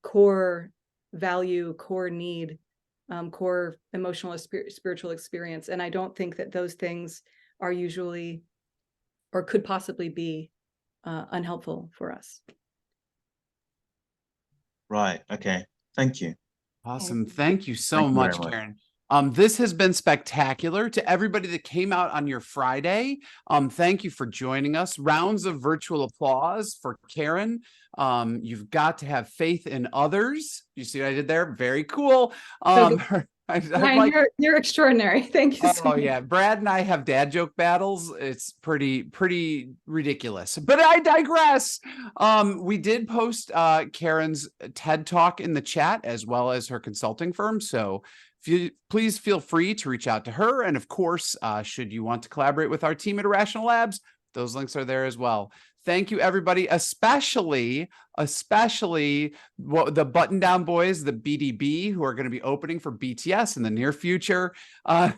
B: core value, core need, core emotional, spiritual experience. And I don't think that those things are usually or could possibly be unhelpful for us.
G: Right. Okay. Thank you.
A: Awesome. Thank you so
G: Thank you
A: much,
G: very much.
A: Karen. This has been spectacular. To everybody that came out on your Friday, thank you for joining us. Rounds of virtual applause for Karen. You've got to have faith in others. You see what I did there? Very cool.
B: Ryan, you're extraordinary. Thank you so much.
A: Yeah, Brad and I have dad joke battles. It's pretty ridiculous, but I digress. We did post Karen's TED Talk in the chat as well as her consulting firm, so please feel free to reach out to her. And of course, should you want to collaborate with our team at Irrational Labs, those links are there as well. Thank you, everybody, especially the button down boys, the BDB, who are going to be opening for BTS in the near future. And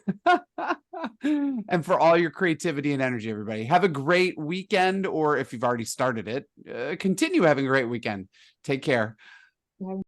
A: for all your creativity and energy, everybody. Have a great weekend, or if you've already started it, continue having a great weekend. Take care.